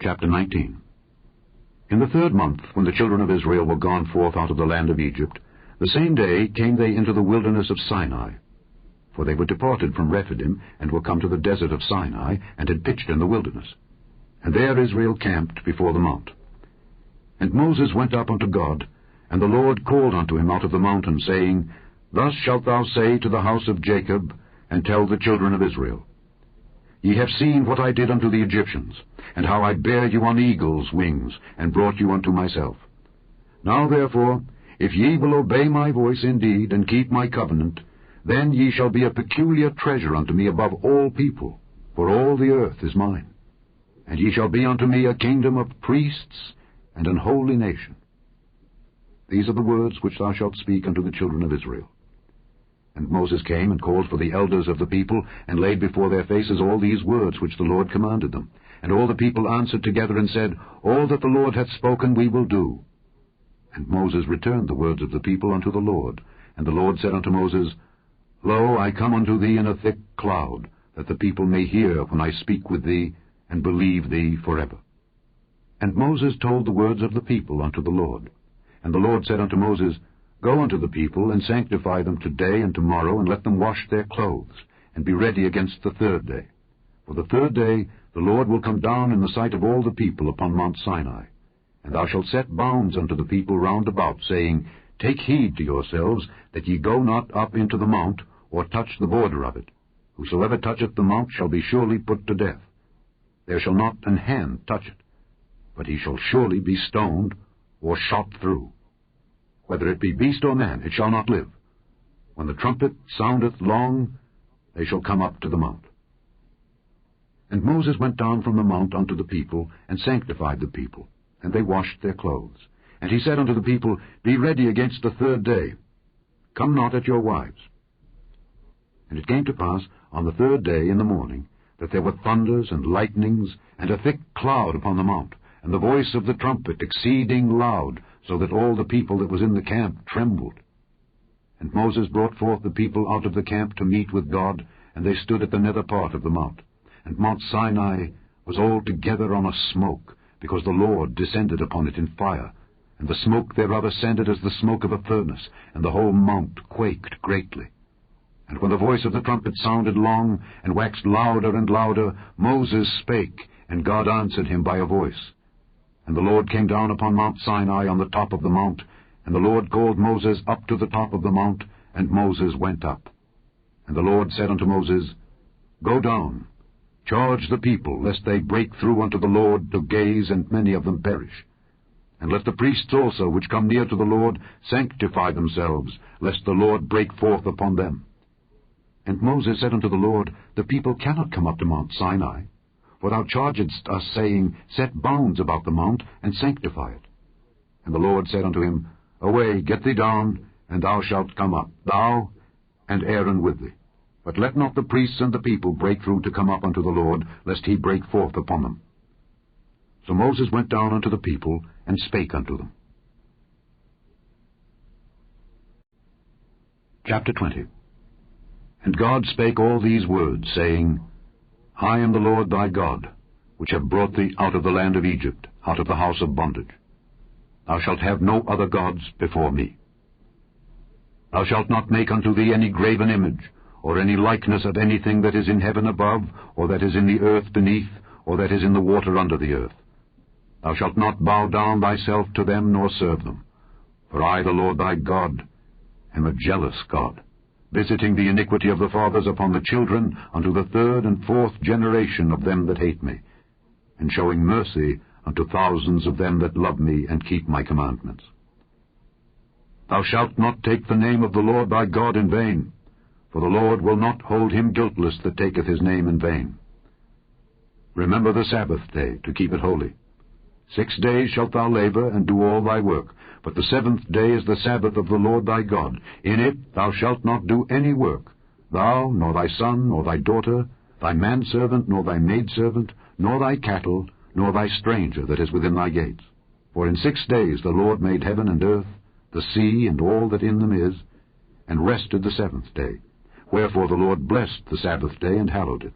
Chapter 19. In the 3rd month, when the children of Israel were gone forth out of the land of Egypt, the same day came they into the wilderness of Sinai. For they were departed from Rephidim, and were come to the desert of Sinai, and had pitched in the wilderness. And there Israel camped before the mount. And Moses went up unto God, and the Lord called unto him out of the mountain, saying, Thus shalt thou say to the house of Jacob, and tell the children of Israel, Ye have seen what I did unto the Egyptians, and how I bare you on eagles' wings, and brought you unto myself. Now therefore, if ye will obey my voice indeed, and keep my covenant, then ye shall be a peculiar treasure unto me above all people, for all the earth is mine. And ye shall be unto me a kingdom of priests, and an holy nation. These are the words which thou shalt speak unto the children of Israel. And Moses came and called for the elders of the people, and laid before their faces all these words which the Lord commanded them. And all the people answered together and said, All that the Lord hath spoken we will do. And Moses returned the words of the people unto the Lord. And the Lord said unto Moses, Lo, I come unto thee in a thick cloud, that the people may hear when I speak with thee, and believe thee forever. And Moses told the words of the people unto the Lord. And the Lord said unto Moses, Go unto the people, and sanctify them today and tomorrow, and let them wash their clothes, and be ready against the 3rd day. For the 3rd day the Lord will come down in the sight of all the people upon Mount Sinai. And thou shalt set bounds unto the people round about, saying, Take heed to yourselves, that ye go not up into the mount, or touch the border of it. Whosoever toucheth the mount shall be surely put to death. There shall not an hand touch it, but he shall surely be stoned, or shot through. Whether it be beast or man, it shall not live. When the trumpet soundeth long, they shall come up to the mount. And Moses went down from the mount unto the people, and sanctified the people, and they washed their clothes. And he said unto the people, Be ready against the 3rd day. Come not at your wives. And it came to pass on the 3rd day in the morning, that there were thunders and lightnings, and a thick cloud upon the mount, and the voice of the trumpet exceeding loud, so that all the people that was in the camp trembled. And Moses brought forth the people out of the camp to meet with God, and they stood at the nether part of the mount. And Mount Sinai was altogether on a smoke, because the Lord descended upon it in fire, and the smoke thereof ascended as the smoke of a furnace, and the whole mount quaked greatly. And when the voice of the trumpet sounded long, and waxed louder and louder, Moses spake, and God answered him by a voice. And the Lord came down upon Mount Sinai on the top of the mount, and the Lord called Moses up to the top of the mount, and Moses went up. And the Lord said unto Moses, Go down, charge the people, lest they break through unto the Lord to gaze, and many of them perish. And let the priests also, which come near to the Lord, sanctify themselves, lest the Lord break forth upon them. And Moses said unto the Lord, The people cannot come up to Mount Sinai. For thou chargedst us, saying, Set bounds about the mount, and sanctify it. And the Lord said unto him, Away, get thee down, and thou shalt come up, thou and Aaron with thee. But let not the priests and the people break through to come up unto the Lord, lest he break forth upon them. So Moses went down unto the people, and spake unto them. Chapter 20. And God spake all these words, saying, I am the Lord thy God, which have brought thee out of the land of Egypt, out of the house of bondage. Thou shalt have no other gods before me. Thou shalt not make unto thee any graven image, or any likeness of anything that is in heaven above, or that is in the earth beneath, or that is in the water under the earth. Thou shalt not bow down thyself to them, nor serve them. For I, the Lord thy God, am a jealous God, visiting the iniquity of the fathers upon the children unto the 3rd and 4th generation of them that hate me, and showing mercy unto thousands of them that love me and keep my commandments. Thou shalt not take the name of the Lord thy God in vain, for the Lord will not hold him guiltless that taketh his name in vain. Remember the Sabbath day, to keep it holy. 6 days shalt thou labor, and do all thy work. But the 7th day is the Sabbath of the Lord thy God. In it thou shalt not do any work, thou, nor thy son, nor thy daughter, thy manservant, nor thy maidservant, nor thy cattle, nor thy stranger that is within thy gates. For in 6 days the Lord made heaven and earth, the sea, and all that in them is, and rested the 7th day. Wherefore the Lord blessed the Sabbath day, and hallowed it.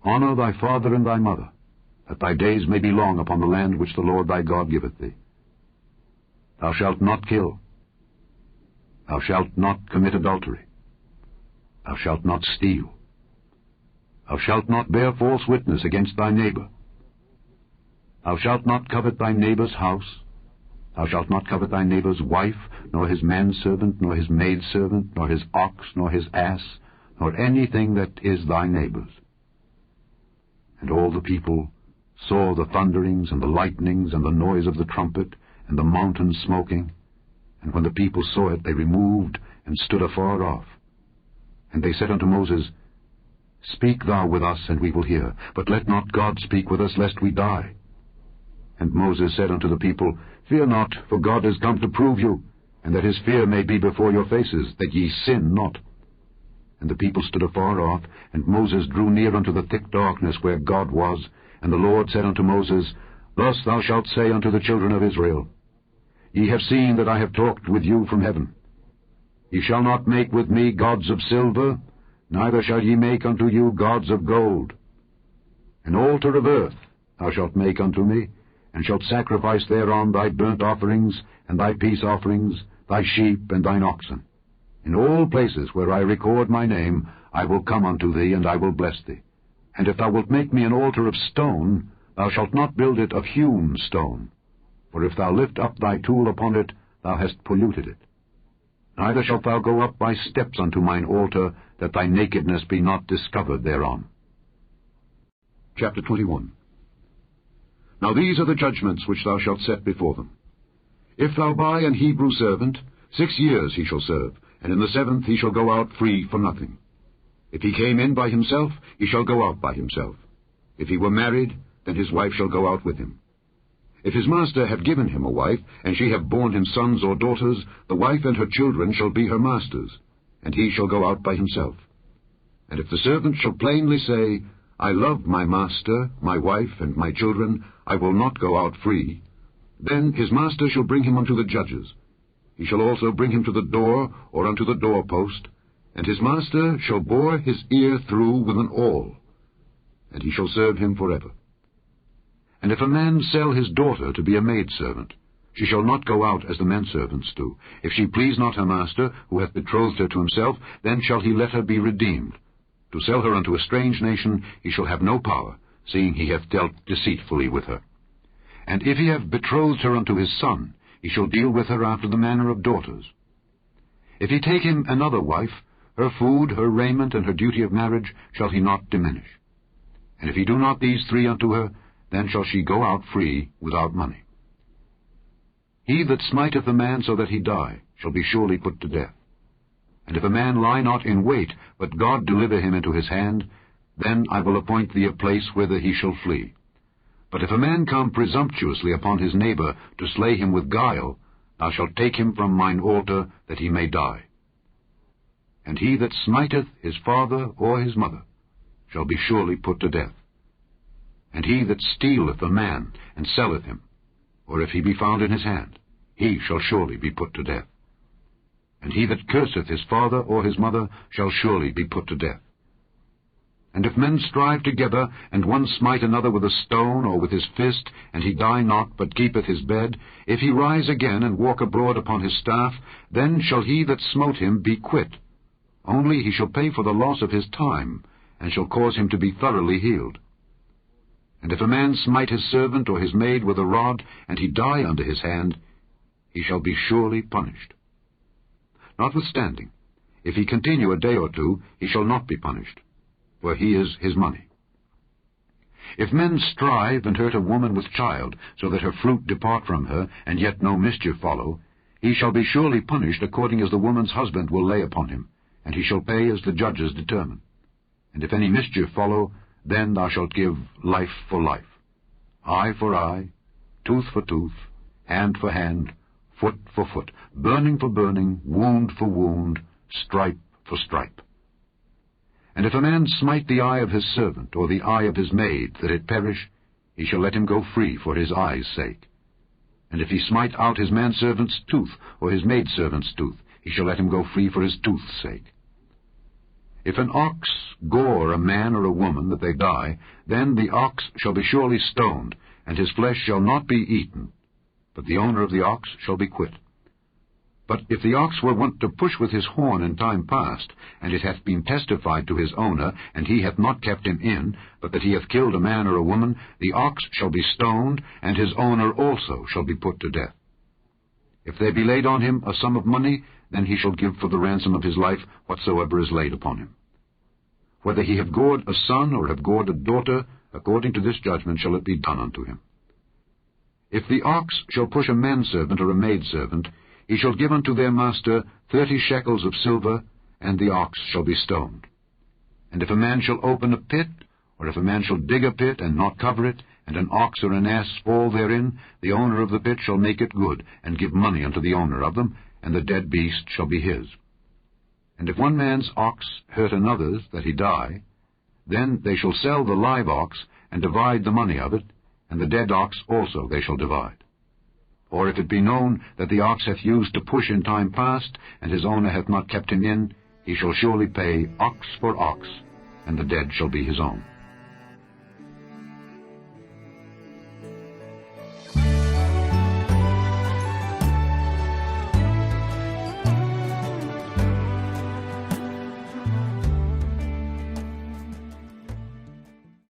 Honor thy father and thy mother, that thy days may be long upon the land which the Lord thy God giveth thee. Thou shalt not kill. Thou shalt not commit adultery. Thou shalt not steal. Thou shalt not bear false witness against thy neighbor. Thou shalt not covet thy neighbor's house. Thou shalt not covet thy neighbor's wife, nor his manservant, nor his maidservant, nor his ox, nor his ass, nor anything that is thy neighbor's. And all the people saw the thunderings and the lightnings and the noise of the trumpet and the mountain smoking. And when the people saw it, they removed and stood afar off. And they said unto Moses, Speak thou with us, and we will hear, but let not God speak with us, lest we die. And Moses said unto the people, Fear not, for God is come to prove you, and that his fear may be before your faces, that ye sin not. And the people stood afar off, and Moses drew near unto the thick darkness where God was. And the Lord said unto Moses, Thus thou shalt say unto the children of Israel, Ye have seen that I have talked with you from heaven. Ye shall not make with me gods of silver, neither shall ye make unto you gods of gold. An altar of earth thou shalt make unto me, and shalt sacrifice thereon thy burnt offerings, and thy peace offerings, thy sheep, and thine oxen. In all places where I record my name, I will come unto thee, and I will bless thee. And if thou wilt make me an altar of stone, thou shalt not build it of hewn stone. For if thou lift up thy tool upon it, thou hast polluted it. Neither shalt thou go up by steps unto mine altar, that thy nakedness be not discovered thereon. Chapter 21. Now these are the judgments which thou shalt set before them. If thou buy an Hebrew servant, 6 years he shall serve, and in the 7th he shall go out free for nothing. If he came in by himself, he shall go out by himself. If he were married, then his wife shall go out with him. If his master have given him a wife, and she have borne him sons or daughters, the wife and her children shall be her master's, and he shall go out by himself. And if the servant shall plainly say, I love my master, my wife, and my children, I will not go out free, then his master shall bring him unto the judges. He shall also bring him to the door, or unto the doorpost, and his master shall bore his ear through with an awl, and he shall serve him forever. And if a man sell his daughter to be a maidservant, she shall not go out as the menservants do. If she please not her master, who hath betrothed her to himself, then shall he let her be redeemed. To sell her unto a strange nation he shall have no power, seeing he hath dealt deceitfully with her. And if he have betrothed her unto his son, he shall deal with her after the manner of daughters. If he take him another wife, her food, her raiment, and her duty of marriage shall he not diminish. And if he do not these 3 unto her, then shall she go out free without money. He that smiteth a man so that he die shall be surely put to death. And if a man lie not in wait, but God deliver him into his hand, then I will appoint thee a place whither he shall flee. But if a man come presumptuously upon his neighbor to slay him with guile, thou shalt take him from mine altar, that he may die. And he that smiteth his father or his mother shall be surely put to death. And he that stealeth a man and selleth him, or if he be found in his hand, he shall surely be put to death. And he that curseth his father or his mother shall surely be put to death. And if men strive together, and one smite another with a stone or with his fist, and he die not, but keepeth his bed, if he rise again and walk abroad upon his staff, then shall he that smote him be quit. Only he shall pay for the loss of his time, and shall cause him to be thoroughly healed. And if a man smite his servant or his maid with a rod, and he die under his hand, he shall be surely punished. Notwithstanding, if he continue a day or 2, he shall not be punished, for he is his money. If men strive and hurt a woman with child, so that her fruit depart from her, and yet no mischief follow, he shall be surely punished according as the woman's husband will lay upon him, and he shall pay as the judges determine. And if any mischief follow, then thou shalt give life for life, eye for eye, tooth for tooth, hand for hand, foot for foot, burning for burning, wound for wound, stripe for stripe. And if a man smite the eye of his servant, or the eye of his maid, that it perish, he shall let him go free for his eye's sake. And if he smite out his manservant's tooth, or his maidservant's tooth, he shall let him go free for his tooth's sake. If an ox gore a man or a woman that they die, then the ox shall be surely stoned, and his flesh shall not be eaten, but the owner of the ox shall be quit. But if the ox were wont to push with his horn in time past, and it hath been testified to his owner, and he hath not kept him in, but that he hath killed a man or a woman, the ox shall be stoned, and his owner also shall be put to death. If there be laid on him a sum of money, then he shall give for the ransom of his life whatsoever is laid upon him. Whether he have gored a son or have gored a daughter, according to this judgment shall it be done unto him. If the ox shall push a manservant or a maidservant, he shall give unto their master 30 shekels of silver, and the ox shall be stoned. And if a man shall open a pit, or if a man shall dig a pit and not cover it, and an ox or an ass fall therein, the owner of the pit shall make it good, and give money unto the owner of them, and the dead beast shall be his. And if one man's ox hurt another's, that he die, then they shall sell the live ox, and divide the money of it, and the dead ox also they shall divide. Or if it be known that the ox hath used to push in time past, and his owner hath not kept him in, he shall surely pay ox for ox, and the dead shall be his own.